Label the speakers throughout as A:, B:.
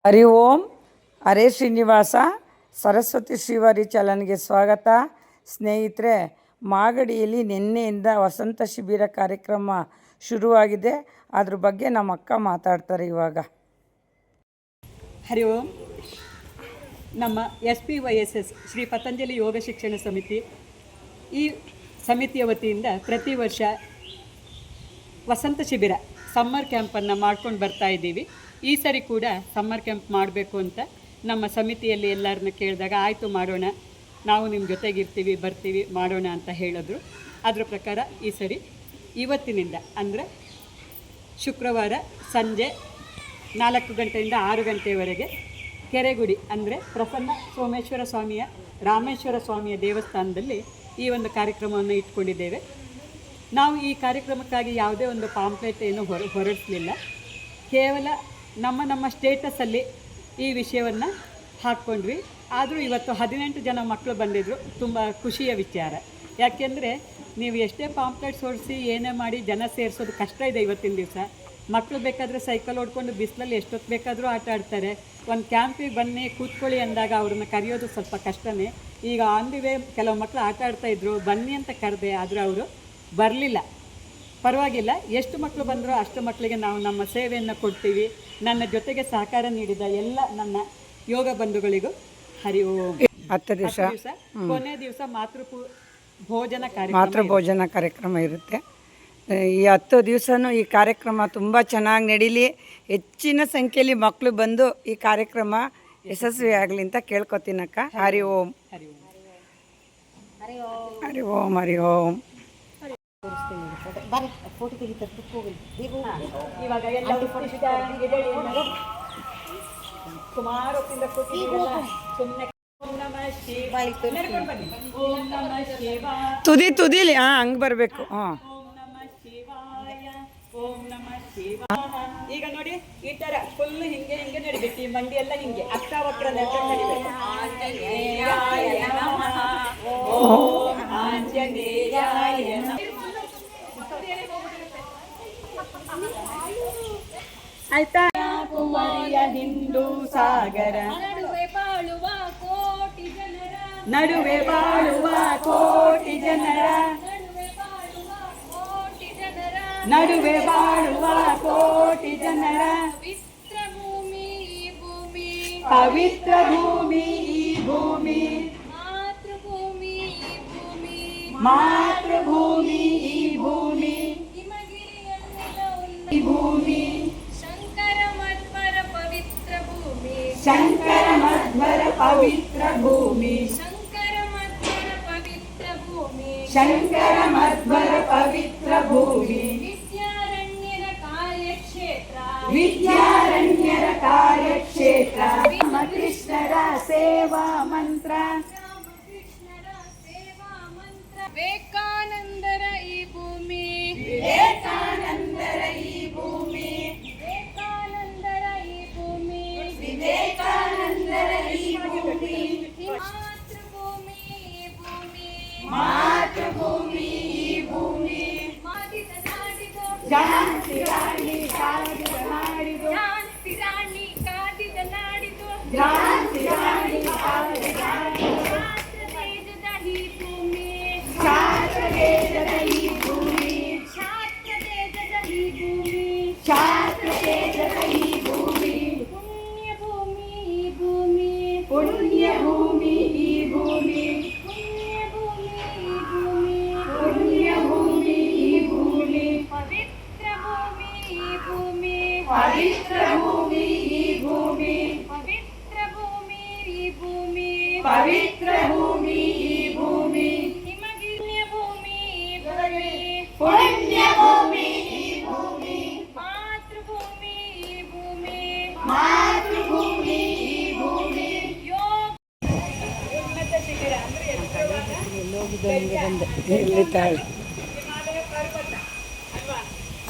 A: ಹರಿ ಓಂ. ಹರೇ ಶ್ರೀನಿವಾಸ. ಸರಸ್ವತಿ ಶ್ರೀವಾರಿ ಚಾನಲ್ಗೆ ಸ್ವಾಗತ. ಸ್ನೇಹಿತರೆ, ಮಾಗಡಿಯಲ್ಲಿ ನಿನ್ನೆಯಿಂದ ವಸಂತ ಶಿಬಿರ ಕಾರ್ಯಕ್ರಮ ಶುರುವಾಗಿದೆ. ಅದ್ರ ಬಗ್ಗೆ ನಮ್ಮ ಅಕ್ಕ ಮಾತಾಡ್ತಾರೆ ಇವಾಗ.
B: ಹರಿ ಓಂ. ನಮ್ಮ SPYSS ಶ್ರೀ ಪತಂಜಲಿ ಯೋಗ ಶಿಕ್ಷಣ ಸಮಿತಿ, ಈ ಸಮಿತಿಯ ವತಿಯಿಂದ ಪ್ರತಿ ವರ್ಷ ವಸಂತ ಶಿಬಿರ ಸಮ್ಮರ್ ಕ್ಯಾಂಪನ್ನು ಮಾಡ್ಕೊಂಡು ಬರ್ತಾ ಇದ್ದೀವಿ. ಈ ಸರಿ ಕೂಡ ಸಮ್ಮರ್ ಕ್ಯಾಂಪ್ ಮಾಡಬೇಕು ಅಂತ ನಮ್ಮ ಸಮಿತಿಯಲ್ಲಿ ಎಲ್ಲರನ್ನ ಕೇಳಿದಾಗ ಆಯಿತು ಮಾಡೋಣ, ನಾವು ನಿಮ್ಮ ಜೊತೆಗಿರ್ತೀವಿ, ಬರ್ತೀವಿ, ಮಾಡೋಣ ಅಂತ ಹೇಳಿದ್ರು. ಅದರ ಪ್ರಕಾರ ಈ ಸರಿ ಇವತ್ತಿನಿಂದ ಅಂದರೆ ಶುಕ್ರವಾರ ಸಂಜೆ 4 ಗಂಟೆಯಿಂದ 6 ಗಂಟೆಯವರೆಗೆ ಕೆರೆಗುಡಿ ಅಂದರೆ ಪ್ರಸನ್ನ ಸೋಮೇಶ್ವರ ಸ್ವಾಮಿಯ ರಾಮೇಶ್ವರ ಸ್ವಾಮಿಯ ದೇವಸ್ಥಾನದಲ್ಲಿ ಈ ಒಂದು ಕಾರ್ಯಕ್ರಮವನ್ನು ಇಟ್ಕೊಂಡಿದ್ದೇವೆ. ನಾವು ಈ ಕಾರ್ಯಕ್ರಮಕ್ಕಾಗಿ ಯಾವುದೇ ಒಂದು ಪಾಂಪ್ಲೆಟ್ ಏನು ಹೊರಡಿಸಲಿಲ್ಲ. ಕೇವಲ ನಮ್ಮ ಸ್ಟೇಟಸಲ್ಲಿ ಈ ವಿಷಯವನ್ನು ಹಾಕ್ಕೊಂಡ್ವಿ. ಆದರೂ ಇವತ್ತು 18 ಜನ ಮಕ್ಕಳು ಬಂದಿದ್ದರು. ತುಂಬ ಖುಷಿಯ ವಿಚಾರ. ಯಾಕೆಂದರೆ ನೀವು ಎಷ್ಟೇ ಪಾಂಪ್ಲೆಟ್ಸ್ ಹೊಡಿಸಿ ಏನೇ ಮಾಡಿ ಜನ ಸೇರಿಸೋದು ಕಷ್ಟ ಇದೆ ಇವತ್ತಿನ ದಿವಸ. ಮಕ್ಕಳು ಬೇಕಾದರೆ ಸೈಕಲ್ ಓಡ್ಕೊಂಡು ಬಿಸಿಲಲ್ಲಿ ಎಷ್ಟೊತ್ತು ಬೇಕಾದರೂ ಆಟ ಆಡ್ತಾರೆ. ಒಂದು ಕ್ಯಾಂಪಿಗೆ ಬನ್ನಿ ಕೂತ್ಕೊಳ್ಳಿ ಅಂದಾಗ ಅವ್ರನ್ನ ಕರೆಯೋದು ಸ್ವಲ್ಪ ಕಷ್ಟನೇ. ಈಗ ಆನ್ ದಿ ವೇ ಕೆಲವು ಮಕ್ಕಳು ಆಟ ಆಡ್ತಾಯಿದ್ರು, ಬನ್ನಿ ಅಂತ ಕರೆದೆ, ಆದರೆ ಅವರು ಬರಲಿಲ್ಲ. ಪರವಾಗಿಲ್ಲ, ಎಷ್ಟು ಮಕ್ಕಳು ಬಂದರೂ ಅಷ್ಟು ಮಕ್ಕಳಿಗೆ ನಾವು ನಮ್ಮ ಸೇವೆಯನ್ನು ಕೊಡ್ತೀವಿ. ನನ್ನ ಜೊತೆಗೆ ಸಹಕಾರ ನೀಡಿದ ಎಲ್ಲ ನನ್ನ ಯೋಗ ಬಂಧುಗಳಿಗೂ ಹರಿ ಓಂ.
A: 10 ದಿವಸ
B: ಕೊನೆ ದಿವಸ
A: ಮಾತೃಭೋಜನ ಕಾರ್ಯಕ್ರಮ ಇರುತ್ತೆ. ಈ 10 ದಿವಸನೂ ಈ ಕಾರ್ಯಕ್ರಮ ತುಂಬ ಚೆನ್ನಾಗಿ ನಡೀಲಿ. ಹೆಚ್ಚಿನ ಸಂಖ್ಯೆಯಲ್ಲಿ ಮಕ್ಕಳು ಬಂದು ಈ ಕಾರ್ಯಕ್ರಮ ಯಶಸ್ವಿ ಆಗಲಿ ಅಂತ ಕೇಳ್ಕೊತೀನಕ್ಕ. ಹರಿ ಓಂ.
B: ಹರಿ ಓಂ.
A: ಹರಿ ಓಂ. ಹರಿ ಓಂ.
B: ಇವಾಗ ಸುಮಾರು
A: ತುದಿಲಿ ಹಂಗೆ ಬರಬೇಕು. ಹಾಂ,
B: ಓಂ ನಮಃ ಶಿವಾಯ. ಈಗ ನೋಡಿ, ಈ ತರ ಫುಲ್ ಹಿಂಗೆ ನಡಿಬೇಕು. ಈ ಮಂಡಿ ಎಲ್ಲ ಹಿಂಗೆ ಅಷ್ಟಾವಕ್ರ ನಡಿಬೇಕು. ಆಂಜನೇಯಾಯ ನಮಃ, ಓಂ ಆಂಜನೇಯಾಯ ನಮಃ. ಆಯ್ತಾ? ಕುಮಾರಿಯ ಹಿಂದೂ ಸಾಗರ ನಡುವೆ ಬಾಳುವ ಕೋಟಿ ಜನರ ನಡುವೆ ಬಾಳುವ ಕೋಟಿ ಜನರ ಪವಿತ್ರ ಭೂಮಿ ಈ ಭೂಮಿ ಮಾತೃಭೂಮಿ ಈ ಭೂಮಿ ಈ ಭೂಮಿ ಶಂಕರ ಮಧ್ವರ ಪವಿತ್ರ ಭೂಮಿ ವಿದ್ಯಾರಣ್ಯರ ಕಾರ್ಯಕ್ಷೇತ್ರ ಕೃಷ್ಣರ ಸೇವಾ ಮಂತ್ರ ವಿವೇಕಾನಂದರ ಈ ಭೂಮಿ ಮಾತೃಭೂಮಿ ಈ ಭೂಮಿ ಝಾನ್ಸಿ ರಾಣಿ ಕಾದಿದ ನಾಡಿದು ಛಾತ್ರದೇಶದ ಈ ಭೂಮಿ ಪುಣ್ಯ ಭೂಮಿ ಈ ಭೂಮಿ ಪವಿತ್ರ ಭೂಮಿ ಈ ಭೂಮಿ ಹಿಮಗಿರಿಯ ಭೂಮಿ ಪುಣ್ಯ ಭೂಮಿ ಈ ಭೂಮಿ ಮಾತೃಭೂಮಿ ಈ ಭೂಮಿ ಯೋಗ ಉನ್ನತ ಶಿಬಿರ ಅಂದ್ರೆ ಹಿಮಾಲಯ ಪರ್ವತ ಅಲ್ವಾ?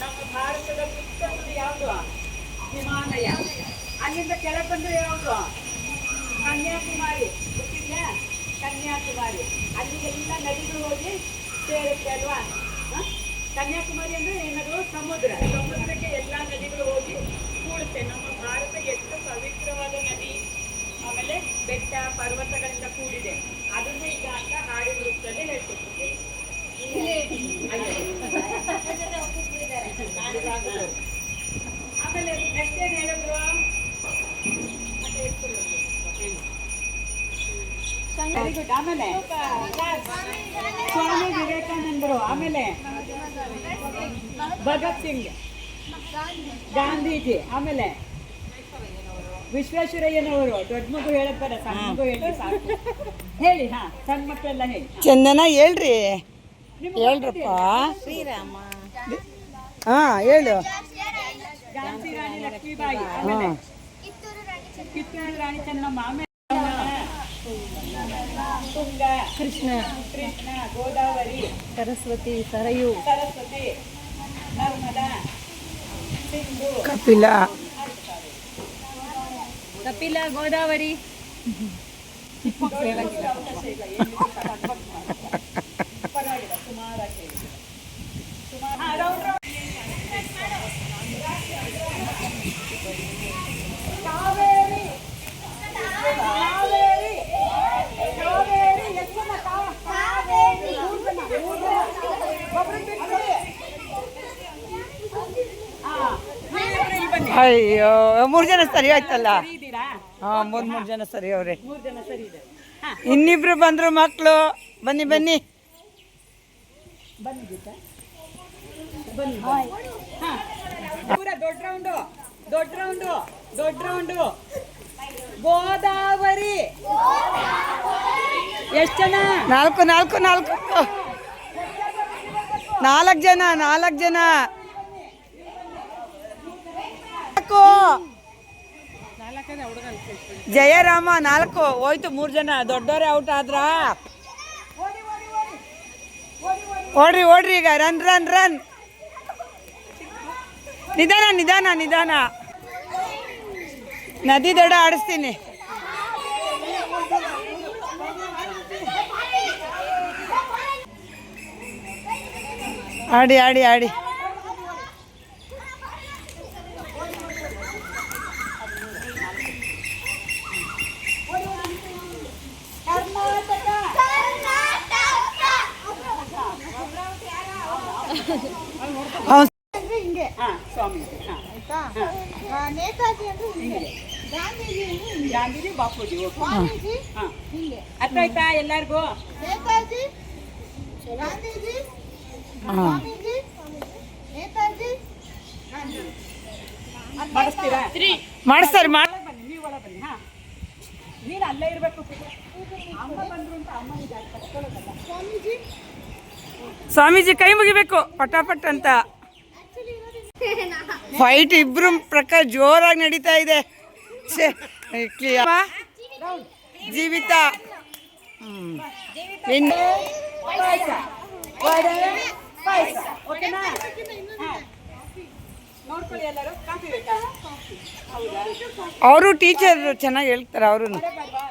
B: ನಮ್ಮ ಭಾರತದ ಉತ್ತಮ ಯಾವುದು? ಹಿಮಾಲಯ. ಅಲ್ಲಿಂದ ಕೆಳಗೆ ಬಂದ್ರೆ ಯಾವುದು? ಕನ್ಯಾಕುಮಾರಿ. ಗೊತ್ತಿದೆಯಾ? ಕನ್ಯಾಕುಮಾರಿ. ಅಲ್ಲಿ ಎಲ್ಲ ನದಿಗಳು ಹೋಗಿ ಸೇರುತ್ತೆ ಅಲ್ವಾ? ಕನ್ಯಾಕುಮಾರಿ ಅಂದರೆ ಏನದು? ಸಮುದ್ರಕ್ಕೆ ಎಲ್ಲ ನದಿಗಳು ಹೋಗಿ ಕೂಡುತ್ತೆ. ನಮ್ಮ ಭಾರತ ಎಷ್ಟು ಪವಿತ್ರವಾದ ಪರ್ವತಗಳಿಂದ ಕೂಡಿದೆ. ಅದನ್ನು ಈಗ ಅಂತ ಹಾಡಿನ ರೂಪದಲ್ಲಿ ಹೇಳ್ಕೊಡ್ತೀನಿ. ಆಮೇಲೆ ನೆಕ್ಸ್ಟ್ ಏನ್ ಹೇಳಿದ್ರು? Very good. ಆಮೇಲೆ ಸ್ವಾಮಿ ವಿವೇಕಾನಂದರು, ಆಮೇಲೆ ಭಗತ್ ಸಿಂಗ್, ಗಾಂಧೀಜಿ, ಆಮೇಲೆ ವಿಶ್ವೇಶ್ವರಯ್ಯನವರು. ದೊಡ್ಡ ಮಗು ಹೇಳಕ್ ಬೇಡ, ಸಣ್ಣ ಮಗು ಹೇಳಿ ಸಾಕು. ಹೇಳಿ. ಹಾ, ಸಣ್ಣ ಮಕ್ಕಳೆಲ್ಲ ಹೇಳಿ.
A: ಚಂದನ ಹೇಳ್ರಿ, ಹೇಳ್ರಪ್ಪ.
C: ಶ್ರೀರಾಮ,
A: ಹಾ ಹೇಳು.
B: ಝಾನ್ಸಿ ರಾಣಿ ಲಕ್ಷ್ಮೀಬಾಯಿ, ಆಮೇಲೆ ಕಿತ್ತೂರು ರಾಣಿ ಚೆನ್ನಮ್ಮ, ಆಮೇಲೆ ತುಂಗ,
C: ಕೃಷ್ಣ,
B: ಗೋದಾವರಿ,
C: ಸರಸ್ವತಿ, ಸರಯು,
B: ನರ್ಮದಾ, ಸಿಂಧು,
A: ಕಪಿಲ,
C: ಕಪಿಲ, ಗೋದಾವರಿ.
B: ಪರವಾಗಿಲ್ಲ, ಸುಮಾರಾಗಿ ಹೇಳಿದ್ರು.
A: ಅಯ್ಯೋ 3 ಜನ ಸರಿ ಆಯ್ತಲ್ಲ.
B: ಇದ್ದೀರಾ?
A: ಹಾ, 3 ಜನ ಸರಿ ಅವ್ರೆ.
B: 3 ಜನ ಸರಿ ಇದೆ. ಹಾ,
A: ಇನ್ನಿಬ್ರು ಬಂದ್ರು ಮಕ್ಕಳು. ಬನ್ನಿ ಬನ್ನಿ.
B: ಬನ್ನಿ ಗೀತಾ, ಬನ್ನಿ. ಹಾ, ಪೂರ ದೊಡ್ಡ ರೌಂಡು, ದೊಡ್ಡ ರೌಂಡು, ದೊಡ್ಡ ರೌಂಡು. ಗೋದಾವರಿ ಎಷ್ಟು ಜನ?
A: 4 4 4 4 ಜನ, 4 ಜನ. ಜಯರಾಮ 4 ಹೋಯ್ತು. 3 ಜನ ದೊಡ್ಡವರೇ ಔಟ್ ಆದ್ರ. ಓಡ್ರಿ ಓಡ್ರಿ ಈಗ. Run run run. ನಿಧಾನ ನಿಧಾನ ನಿಧಾನ. ನದಿ ದಡ ಆಡಿಸ್ತೀನಿ. ಆಡಿ ಆಡಿ ಆಡಿ.
D: ಹಿಂಗೆ
B: ಹಾ, ಸ್ವಾಮಿ. ಹಾ,
D: ಆಯ್ತಾ? ನೇತಾಜಿ ಅಂದ್ರೆ ಹಿಂಗೆ, ಗಾಂಧೀಜಿ ಅಂದ್ರೆ ಹಿಂಗೆ,
B: ಗಾಂಧೀಜಿ, ಬಾಪೂಜಿ. ಓಕೆ.
D: ಸ್ವಾಮೀಜಿ
B: ಹಾ,
D: ಹಿಂಗೆ,
B: ಅರ್ಥ ಆಯ್ತಾ ಎಲ್ಲರಿಗೂ?
D: ನೇತಾಜಿ, ಗಾಂಧೀಜಿ, ಸ್ವಾಮೀಜಿ, ನೇತಾಜಿ, ಗಾಂಧೀಜಿ.
B: ಮಾಡಿಸ್ತೀರಾ?
A: ಮಾಡಿಸ್ತಾರೆ
B: ಒಳಗೆ ಬನ್ನಿ, ನೀವು ಒಳಗೆ ಬನ್ನಿ. ಹಾ, ನೀನು ಅಲ್ಲೇ ಇರಬೇಕು. ಅಮ್ಮ ಬಂದ್ರು ಅಂತ ಅಮ್ಮನಿಗೆ ಕಟ್ಕೊಳ್ಳೋದಲ್ಲ.
D: ಸ್ವಾಮೀಜಿ
A: ಸ್ವಾಮೀಜಿ ಕೈ ಮುಗಿಬೇಕು ಪಟಾಪಟ್ ಅಂತ. ಫೈಟ್ ಇಬ್ರು ಪ್ರಕಾರ ಜೋರಾಗಿ ನಡೀತಾ ಇದೆ. ಜೀವಿತ
B: ಪಾಯಸ, ವಡೆ, ಪಾಯಸ. ಓಕೆನಾ? ಹಾ, ನೋಡ್ಕೊಳ್ಳಿ ಎಲ್ಲರೂ. ಕಾಫಿ ಬೇಕಾ? ಹೌದಾ?
A: ಅವರು ಟೀಚರ್ ಚೆನ್ನಾಗಿ ಹೇಳ್ತಾರೆ ಅವರು.
B: ವಡೆ ಬೇಡ್ವಾ?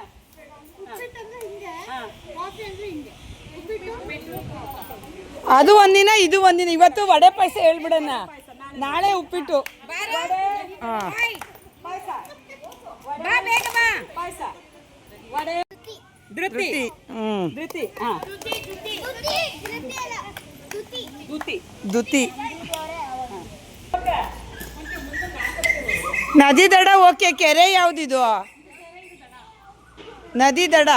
D: ಉಪ್ಪಿಟ್ಟು ಅಂದ್ರೆ ಹಿಂಗೆ,
B: ಹಾ,
D: ಕಾಫಿ ಅಂದ್ರೆ ಹಿಂಗೆ. ಉಪ್ಪಿಟ್ಟು
A: ಅದು ಒಂದಿನ ಇದು ಒಂದಿನ. ಇವತ್ತು ವಡೆ ಪಾಯಸ ಹೇಳ್ಬಿಡೋಣ, ನಾಳೆ ಉಪ್ಪಿಟ್ಟು. ಹಾಂ
B: ಪಾಯಸ, ಪಾಯಸ, ವಡೆ, ಧೃತಿ, ಧೃತಿ. ಹಾ, ಧೃತಿ.
A: ದುತಿ. ನದಿ ದಡ ಓಕೆ. ಕೆರೆ ಯಾವುದಿದು? ನದಿ ದಡ.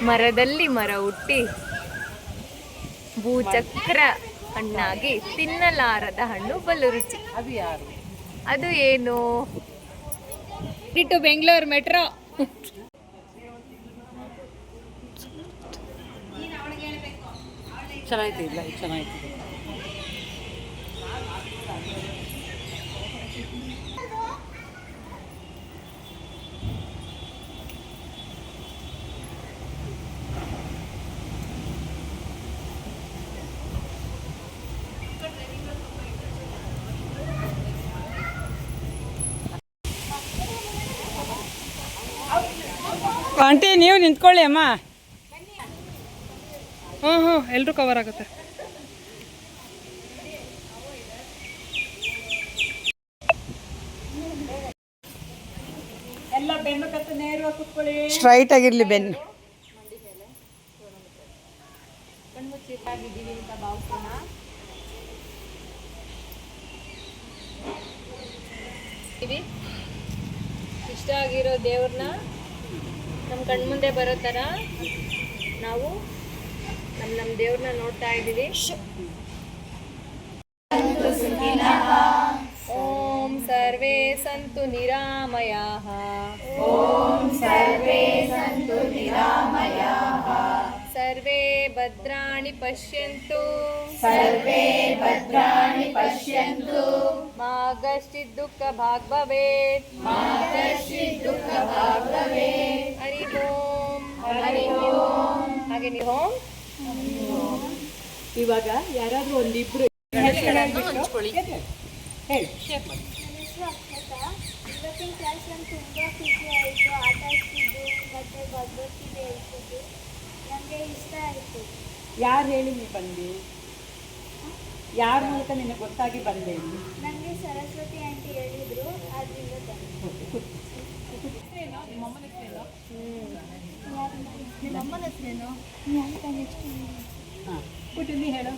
C: ಮರದಲ್ಲಿ ಮರ ಹುಟ್ಟಿ ಭೂಚಕ್ರ ಹಣ್ಣಾಗಿ ತಿನ್ನಲಾರದ ಹಣ್ಣು ಬಲು ರುಚಿ.
B: ಅದು ಯಾರು?
C: ಅದು ಏನು? ಇಟ್ಟು ಬೆಂಗಳೂರು ಮೆಟ್ರೋ.
B: ಚೆನ್ನಾಯ್ತು. ಇಲ್ಲ, ಚೆನ್ನಾಯ್ತು.
A: ಆಂಟಿ ನೀವು ನಿಂತ್ಕೊಳ್ಳಿ ಅಮ್ಮ.
E: ಹ್ಞೂ ಎಲ್ಲರೂ ಕವರ್ ಆಗುತ್ತೆ.
B: ಎಲ್ಲ ಬೆನ್ನು ಕತ್ತು ನೇರವಾಗಿ ಕುತ್ಕೊಳ್ಳಿ.
A: ಸ್ಟ್ರೈಟ್ ಆಗಿರಲಿ ಬೆನ್ನು.
C: ಕಣ್ಮುಚ್ಚಿದ್ದಾಗಿದ್ದೀವಿ ಅಂತ ಭಾವಿಸೋಣ. ಇಷ್ಟ ಆಗಿರೋ ದೇವ್ರನ್ನ ನಮ್ಮ ಕಣ್ಮುಂದೆ ಬರೋ ಥರ ನಾವು ನಮ್ಮ ದೇವ್ರನ್ನ ನೋಡ್ತಾ ಇದ್ದೀವಿ. ಓಂ ಸರ್ವೇ ಸಂತು ನಿರಾಮಯಾಃ. ಓಂ ಸರ್ವೇ ಸಂತು ನಿರಾಮಯಾಃ. ಸರ್ವೇ ಭದ್ರಾಣಿ ಪಶ್ಯಂತು. ಸರ್ವೇ ಭದ್ರಾಣಿ ಪಶ್ಯಂತು. ಮಾ ಕಶ್ಚಿತ್ ದುಃಖ ಭಾಗ್ ಭವೇತ್. ಮಾ ಕಶ್ಚಿತ್ ದುಃಖ ಭಾಗ್ ಭವೇತ್. ಹರಿ ಓಂ. ಹರಿ ಓಂ. ಹಾಗೆ ನೀವು ಓಂ.
B: ಇವಾಗ ಯಾರಾದರೂ ಒಂದಿಬ್ರು
C: ಹಂಚ್ಕೊಳ್ಳಿ.
B: ಹೇಳಿ.
D: ಇವತ್ತಿನ ಕ್ಲಾಸ್ ನಂಗೆ ತುಂಬ ಖುಷಿ ಆಯಿತು. ಆಟ ಆಡ್ತಿದ್ದು ಮತ್ತು ಭಗವದ್ಗೀತೆ ಹೇಳ್ತಿದ್ದು ನನಗೆ ಇಷ್ಟ ಆಯಿತು.
B: ಯಾರು ಹೇಳಿ ನೀವು ಬಂದು? ಯಾರ ಮೂಲಕ ನಿನಗೆ ಗೊತ್ತಾಗಿ ಬಂದೆ?
D: ನನಗೆ ಸರಸ್ವತಿ ಆಂಟಿ ಹೇಳಿದರು, ಆದ್ದರಿಂದ ಬಂದೆ.
B: ಹಾಂ, ಪುಟ್ಟು ನೀ ಹೇಳು.